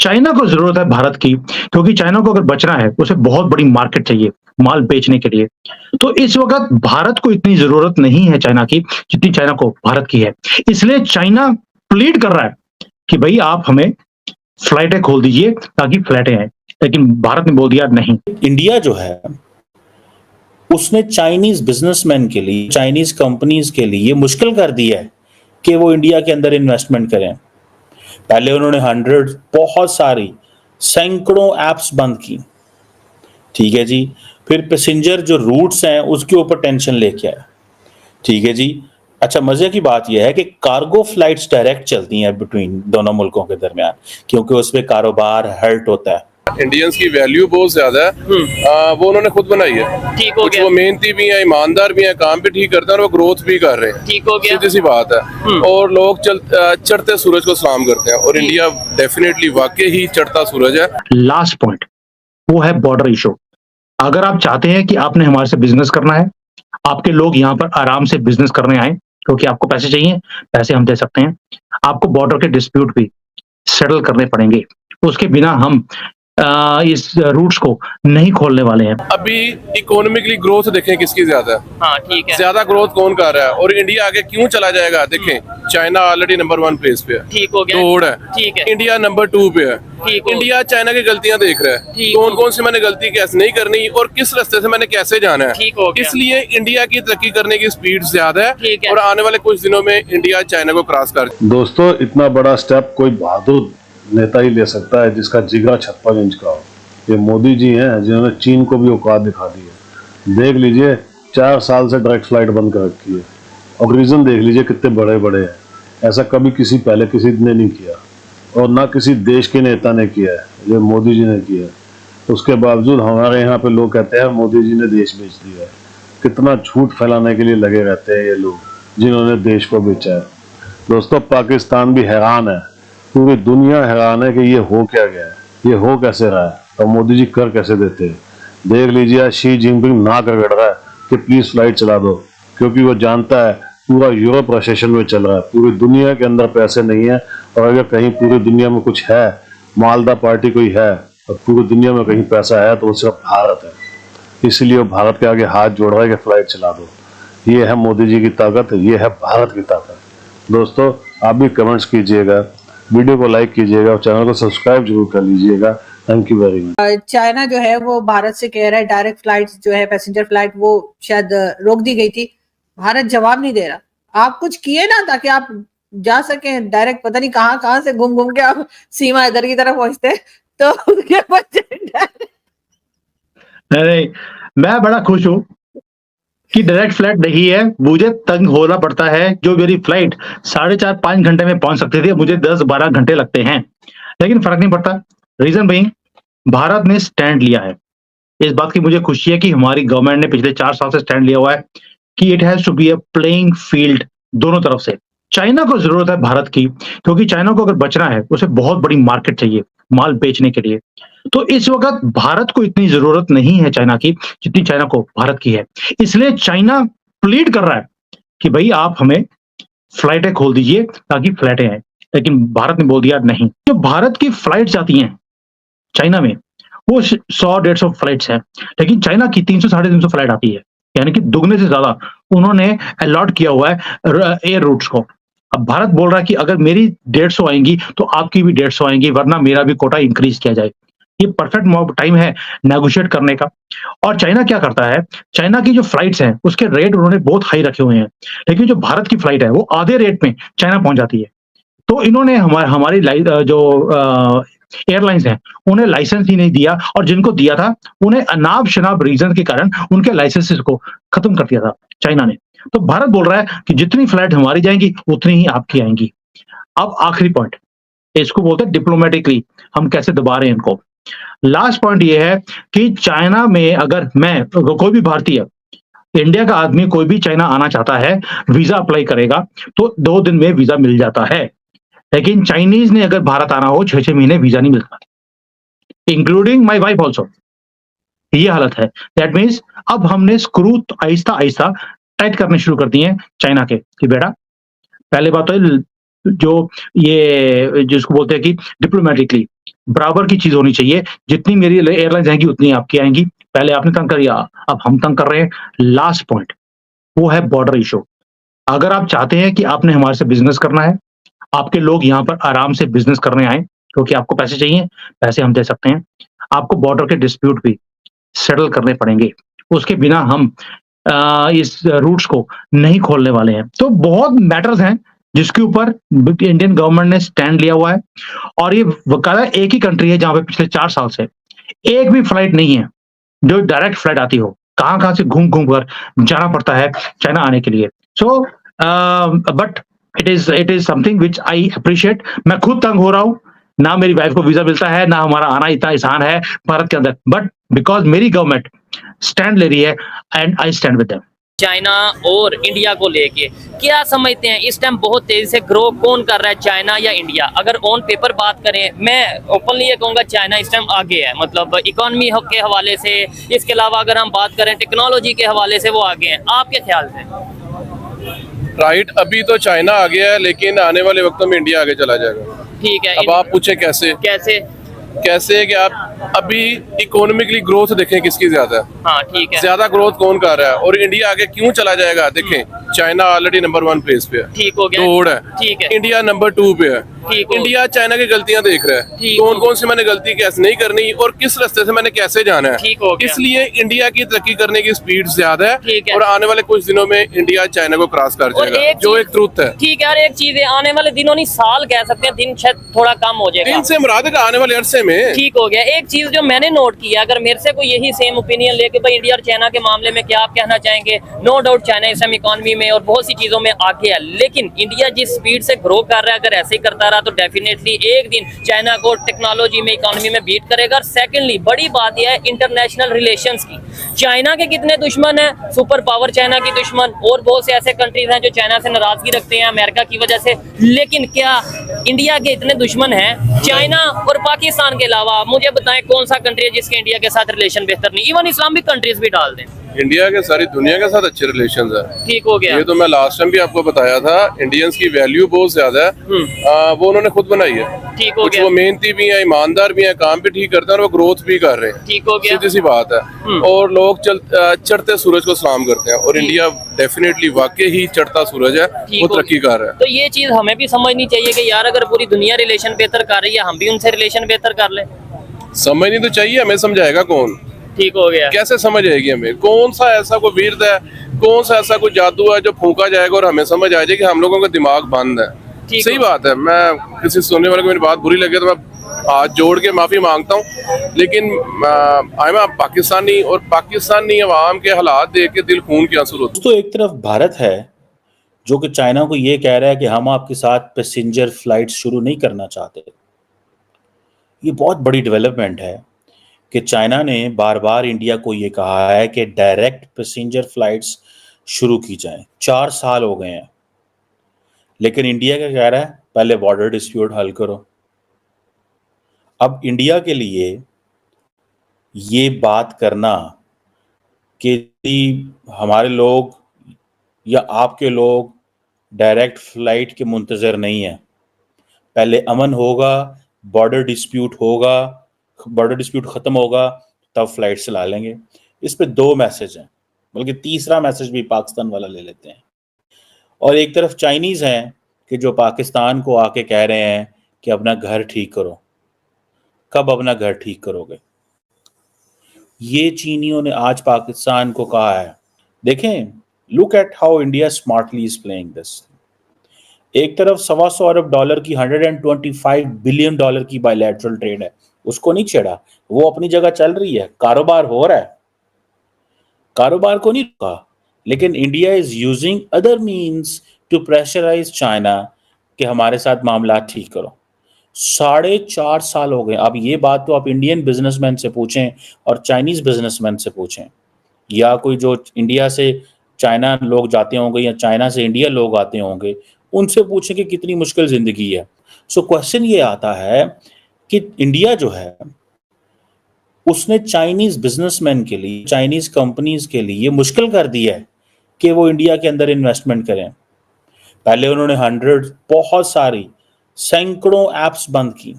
China को ज़रूरत है भारत की, क्योंकि चाइना को अगर बचना है, उसे बहुत बड़ी मार्केट चाहिए, माल बेचने के लिए। तो इस वक़्त भारत को इतनी ज़रूरत नहीं है चाइना की, जितनी चाइना को भारत की है। इसलिए चाइना प्लीड कर रहा है कि भई आप हमें फ्लाइटें खोल दीजिए ताकि फ्लाइटें आएँ। लेकिन भारत ने बोल दिया नहीं। इंडिया जो है उसने चाइनीज बिजनेसमैन के लिए, चाइनीज कंपनीज के लिए ये मुश्किल कर दिया है कि वो इंडिया के अंदर इन्वेस्टमेंट करें। पहले उन्होंने बहुत सारी सैकड़ों एप्स बंद की, ठीक है जी। फिर पैसेंजर जो रूट्स हैं उसके ऊपर टेंशन लेके आया, ठीक है जी। अच्छा, मजे की बात यह है कि कार्गो फ्लाइट्स डायरेक्ट चलती हैं बिटवीन दोनों मुल्कों के दरमियान, क्योंकि उसमें कारोबार हर्ट होता है। इंडियंस की वैल्यू बहुत ज्यादा है, वो उन्होंने खुद बनाई है। ठीक हो कुछ गया। वो मेहनती भी हैं, ईमानदार भी हैं, काम भी ठीक करते हैं और वो ग्रोथ भी कर रहे हैं। ठीक हो गया। सीधी सी बात है। और लोग चढ़ते सूरज को सलाम करते हैं और इंडिया डेफिनेटली वाकई ही चढ़ता सूरज है। लास्ट पॉइंट वो है बॉर्डर इशू। अगर आप चाहते हैं कि आपने हमारे से बिजनेस करना है, आपके लोग यहाँ पर आराम से बिजनेस करने आए, क्योंकि आपको पैसे चाहिए, पैसे हम दे सकते हैं। आपको बॉर्डर के डिस्प्यूट भी सेटल करने पड़ेंगे, उसके बिना हम इस रूट्स को नहीं खोलने वाले हैं। अभी इकोनॉमिकली ग्रोथ देखें किसकी ज्यादा है। हाँ ठीक है। ज्यादा ग्रोथ कौन कर रहा है और इंडिया आगे क्यों चला जाएगा? देखें, चाइना ऑलरेडी नंबर 1 प्लेस पे है, ठीक हो गया। दौड़ है। ठीक है। इंडिया नंबर 2 पे है। ठीक हो। इंडिया चाइना की गलतियां देख रहा है, ठीक कौन कौन सी मैंने गलती कैसे नहीं करनी और किस रास्ते से मैंने कैसे जाना है। ठीक हो गया। इसलिए इंडिया की तरक्की करने की स्पीड ज्यादा ठीक है है। और आने वाले कुछ दिनों में इंडिया चाइना को क्रॉस कर। दोस्तों, इतना बड़ा स्टेप कोई बहादुर नेता ही ले सकता है जिसका जिगरा 56 इंच का हो। ये मोदी जी हैं जिन्होंने चीन को भी औकात दिखा दी है। देख लीजिए, 4 साल से डायरेक्ट फ्लाइट बंद कर रखी है और रीजन देख लीजिए कितने बड़े बड़े हैं। ऐसा कभी पहले किसी ने नहीं किया और ना किसी देश के नेता ने किया है, जो मोदी जी ने किया है। उसके बावजूद हमारे यहाँ पे लोग कहते हैं मोदी जी ने देश बेच दिया है। कितना झूठ फैलाने के लिए लगे रहते हैं ये लोग जिन्होंने देश को बेचा है। दोस्तों, पाकिस्तान भी हैरान है, पूरी दुनिया हैरान है कि ये हो क्या गया है, ये हो कैसे रहा है और मोदी जी कर कैसे देते हैं। देख लीजिए, आज शी जिनपिंग ना रगड़ रहा है कि प्लीज फ्लाइट चला दो, क्योंकि वो जानता है पूरा यूरोप रिसेशन में चल रहा है, पूरी दुनिया के अंदर पैसे नहीं है। और अगर कहीं पूरी दुनिया में कुछ है, मालदा पार्टी कोई है और पूरी दुनिया में कहीं पैसा है तो वो सिर्फ भारत है। इसलिए वो भारत के आगे हाथ जोड़ रहा है कि फ्लाइट चला दो। ये है मोदी जी की ताकत, ये है भारत की ताकत। दोस्तों, आप भी कमेंट्स कीजिएगा, वीडियो को लाइक कीजिएगा और चैनल को सब्सक्राइब जरूर कर लीजिएगा। Thank you very much. China जो है वो भारत से कह रहा है डायरेक्ट फ्लाइट्स जो है पैसेंजर फ्लाइट वो शायद रोक दी गई थी। भारत जवाब नहीं दे रहा। आप कुछ किए ना ताकि आप जा सके डायरेक्ट, पता नहीं कहां से घूम घूम के आप सीमा इधर की तरफ पहुंचते तो उसके नहीं, मैं बड़ा खुश हूँ कि डायरेक्ट फ्लाइट नहीं है। मुझे तंग होना पड़ता है, जो मेरी फ्लाइट 4.5-5 घंटे में पहुंच सकती थी, मुझे 10-12 घंटे लगते हैं, लेकिन फर्क नहीं पड़ता। रीजन बीइंग, भारत ने स्टैंड लिया है। इस बात की मुझे खुशी है कि हमारी गवर्नमेंट ने पिछले 4 साल से स्टैंड लिया हुआ है कि it has to be a playing field दोनों तरफ से। चाइना को जरूरत है भारत की, क्योंकि चाइना को अगर बचना है, उसे बहुत बड़ी मार्केट चाहिए माल बेचने के लिए। तो इस वक्त भारत को इतनी जरूरत नहीं है चाइना की, जितनी चाइना को भारत की है। इसलिए चाइना प्लीड कर रहा है कि भाई आप हमें फ्लाइटें खोल दीजिए ताकि फ्लाइटें आए। लेकिन भारत ने बोल दिया नहीं। जो भारत की फ्लाइट्स आती हैं चाइना में, वो 100-150 फ्लाइट्स हैं, लेकिन चाइना की 300-350 फ्लाइट आती है, यानी कि दुगने से ज्यादा उन्होंने अलॉट किया हुआ है एयर रूट्स को। अब भारत बोल रहा है कि अगर मेरी 150 आएंगी तो आपकी भी 150 आएंगी, वरना मेरा भी कोटा इंक्रीज किया जाए। ये परफेक्ट टाइम है नेगोशिएट करने का। और चाइना क्या करता है, चाइना की जो फ्लाइट्स हैं उसके रेट उन्होंने बहुत हाई रखे हुए हैं, लेकिन जो भारत की फ्लाइट है वो आधे रेट में चाइना पहुंच जाती है। तो इन्होंने हमारी जो एयरलाइंस हैं उन्हें लाइसेंस ही नहीं दिया, और जिनको दिया था उन्हें अनाप शनाप रीजन के कारण उनके लाइसेंसेस को खत्म कर दिया था चाइना ने। तो भारत बोल रहा है कि जितनी फ्लाइट हमारी जाएंगी उतनी ही आपकी आएंगी। अब आखिरी पॉइंट, इसको बोलते हैं डिप्लोमेटिकली हम कैसे दबा रहे हैं इनको। लास्ट पॉइंट ये है कि चाइना में अगर कोई भी भारतीय, इंडिया का आदमी कोई भी चाइना आना चाहता है, वीजा अप्लाई करेगा तो 2 दिन में वीजा मिल जाता है। लेकिन चाइनीज ने अगर भारत आना हो 6-6 महीने वीजा नहीं मिलता, इंक्लूडिंग माई वाइफ ऑल्सो। ये हालत है। दैट मीन्स अब हमने स्क्रू आहिस्ता आहिस्ता टाइट करने शुरू कर दिए हैं चाइना के कि बेटा, पहले बात तो जो ये जिसको बोलते हैं कि डिप्लोमेटिकली बराबर की चीज होनी चाहिए। जितनी मेरी एयरलाइन जाएंगी उतनी आपकी आएंगी। पहले आपने तंग कर दिया, अब हम तंग कर रहे हैं। लास्ट पॉइंट वो है बॉर्डर इशू। अगर आप चाहते हैं कि आपने हमारे से बिजनेस करना है, आपके लोग यहाँ पर आराम से बिजनेस करने आए क्योंकि आपको पैसे चाहिए, पैसे हम दे सकते हैं। आपको बॉर्डर के डिस्प्यूट भी सेटल करने पड़ेंगे। उसके बिना हम इस रूट्स को नहीं खोलने वाले हैं। तो बहुत मैटर्स हैं जिसके ऊपर इंडियन गवर्नमेंट ने स्टैंड लिया हुआ है और ये वकाला एक ही कंट्री है जहां पे पिछले 4 साल से एक भी फ्लाइट नहीं है जो डायरेक्ट फ्लाइट आती हो। कहां-कहां से घूम-घूम कर जाना पड़ता है चाइना आने के लिए। So but it is something which I appreciate. मैं खुद तंग हो रहा हूं। ना मेरी वाइफ को वीजा मिलता है, ना हमारा आना इतना आसान है भारत के अंदर। बट बिकॉज़ मेरी गवर्नमेंट स्टैंड ले रही है and I stand with them. China और इंडिया को लेके क्या समझते हैं इस टाइम बहुत तेजी से ग्रो कौन कर रहा है, चाइना या इंडिया? अगर ऑन पेपर बात करें, मैं ओपनली ये कहूंगा चाइना इस टाइम आगे है, मतलब इकोनॉमी के हवाले से। इसके अलावा अगर हम बात करें टेक्नोलॉजी के हवाले से वो आगे हैं। आपके ख्याल से? राइट, अभी तो चाइना आ गया है लेकिन आने वाले वक्तों में इंडिया आगे चला जाएगा। ठीक है। अब आप पूछे कैसे कैसे? कि आप अभी इकोनॉमिकली ग्रोथ देखें किसकी ज्यादा है। हाँ ठीक है। ज्यादा ग्रोथ कौन कर रहा है और इंडिया आगे क्यों चला जाएगा? देखें, चाइना ऑलरेडी नंबर 1 प्लेस पे है, ठीक हो गया, दौड़ है। ठीक है। इंडिया नंबर 2 पे है। ठीक हो। इंडिया चाइना की गलतियां देख रहा है, ठीक कौन हो। कौन सी मैंने गलती कैसे नहीं करनी और किस रास्ते से मैंने कैसे जाना है। ठीक हो गया। इसलिए इंडिया की तरक्की करने की स्पीड ज्यादा ठीक है है। और आने वाले कुछ दिनों में इंडिया चाइना को क्रॉस कर और जाएगा, जो एक ट्रूथ है। ठीक है। और एक चीज है, आने वाले दिनों नहीं साल कह सकते हैं, दिन शायद थोड़ा कम हो जाएगा। इनसे मुराद है कि आने वाले अरसे में। ठीक हो गया। एक चीज जो मैंने नोट किया, अगर मेरे से कोई यही सेम ओपिनियन लेके भाई इंडिया और चाइना के मामले में क्या आप कहना चाहेंगे? नो डाउट चाइना इस टाइम इकोनॉमी में और बहुत सी चीजों में आगे है, लेकिन इंडिया जिस स्पीड से ग्रो कर रहा है, अगर ऐसे ही करता रहा तो डेफिनेटली एक दिन चाइना को टेक्नोलॉजी में, इकोनॉमी में बीट करेगा। और सेकेंडली बड़ी बात यह है इंटरनेशनल रिलेशंस की। चाइना के कितने दुश्मन हैं? सुपर पावर चाइना की दुश्मन, और बहुत से ऐसे कंट्रीज हैं जो चाइना से नाराजगी रखते हैं अमेरिका की वजह से। लेकिन क्या इंडिया के इतने दुश्मन हैं? चाइना और पाकिस्तान के अलावा मुझे बताएं कौन सा कंट्री है जिसके इंडिया के साथ रिलेशन बेहतर नहीं? इवन इस्लामिक कंट्रीज भी डाल दें। इंडिया के सारी दुनिया के साथ अच्छे रिलेशंस है। ठीक हो गया। ये तो मैं लास्ट टाइम भी आपको बताया था, इंडियंस की वैल्यू बहुत ज्यादा है। वो उन्होंने खुद बनाई है। ठीक हो कुछ गया। वो मेहनती भी हैं, ईमानदार भी हैं, काम भी ठीक करते हैं और वो ग्रोथ भी कर रहे हैं। ठीक हो गया। सीधी सी बात है। और लोग चढ़ते सूरज को सलाम करते हैं और इंडिया डेफिनेटली वाकई ही चढ़ता सूरज है, वो तरक्की कर रहा है। तो ये चीज हमें भी समझनी चाहिए कि यार अगर पूरी दुनिया रिलेशन बेहतर कर रही है, हम भी उनसे रिलेशन बेहतर कर ले। समझनी तो चाहिए, हमें समझाएगा कौन? ठीक हो गया। कैसे समझ आएगी हमें? कौन सा ऐसा कोई वीर है, कौन सा ऐसा कोई जादू है जो फूंका जाएगा और हमें समझ आ जाए कि हम लोगों का दिमाग बंद है? सही बात है। मैं किसी सुनने वाले को मेरी बात बुरी लगे तो मैं हाथ जोड़ के माफी मांगता हूँ, लेकिन पाकिस्तानी और पाकिस्तानी अवाम के हालात देख के दिल खून के आंसू होते। तो एक तरफ भारत है जो कि चाइना को ये कह रहा है कि हम आपके साथ पैसेंजर फ्लाइट शुरू नहीं करना चाहते। ये बहुत बड़ी डेवलपमेंट है कि चाइना ने बार बार इंडिया को ये कहा है कि डायरेक्ट पैसेंजर फ्लाइट्स शुरू की जाएं। 4 साल हो गए हैं, लेकिन इंडिया क्या कह रहा है? पहले बॉर्डर डिस्प्यूट हल करो। अब इंडिया के लिए ये बात करना कि हमारे लोग या आपके लोग डायरेक्ट फ्लाइट के मुंतजर नहीं है, पहले अमन होगा, बॉर्डर डिस्प्यूट होगा, बॉर्डर डिस्प्यूट खत्म होगा, तब फ्लाइट चला लेंगे। इस पे 2 मैसेज हैं, बल्कि तीसरा मैसेज भी पाकिस्तान वाला ले लेते हैं। और एक तरफ चाइनीज हैं कि जो पाकिस्तान को आके कह रहे हैं कि अपना घर ठीक करो। कब अपना घर ठीक करोगे? ये चीनियों ने आज पाकिस्तान को कहा है। देखें, look at how India smartly is playing this. एक तरफ $125 अरब की $125 बिलियन की बायलैटरल ट्रेड है, उसको नहीं छेड़ा, वो अपनी जगह चल रही है, कारोबार हो रहा है, कारोबार को नहीं रुका। लेकिन India is using other means to pressurise China कि हमारे साथ मामला ठीक करो। 4.5 साल हो गए। अब ये बात तो आप इंडियन बिजनेसमैन से पूछें और चाइनीज बिजनेसमैन से पूछें, या कोई जो इंडिया से चाइना लोग जाते होंगे या चाइना से इंडिया लोग आते होंगे, उनसे पूछें कि कितनी मुश्किल जिंदगी है। सो क्वेश्चन ये आता है कि इंडिया जो है उसने चाइनीज बिजनेसमैन के लिए, चाइनीज कंपनीज के लिए मुश्किल कर दिया है कि वो इंडिया के अंदर इन्वेस्टमेंट करें। पहले उन्होंने बहुत सारी सैकड़ों एप्स बंद की,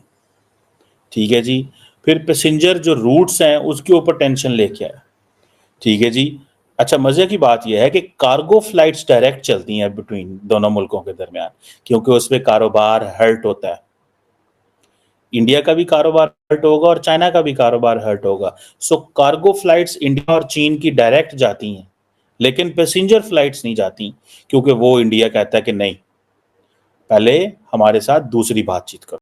ठीक है जी। फिर पैसेंजर जो रूट्स हैं उसके ऊपर टेंशन लेके आया, ठीक है जी। अच्छा, मजे की बात यह है कि कार्गो फ्लाइट्स डायरेक्ट चलती हैं बिटवीन दोनों मुल्कों के दरमियान, क्योंकि उसमें कारोबार हर्ट होता है। इंडिया का भी कारोबार हर्ट होगा और चाइना का भी कारोबार हर्ट होगा। सो कार्गो फ्लाइट्स इंडिया और चीन की डायरेक्ट जाती हैं, लेकिन पैसेंजर फ्लाइट्स नहीं जाती, क्योंकि वो इंडिया कहता है कि नहीं, पहले हमारे साथ दूसरी बातचीत करो।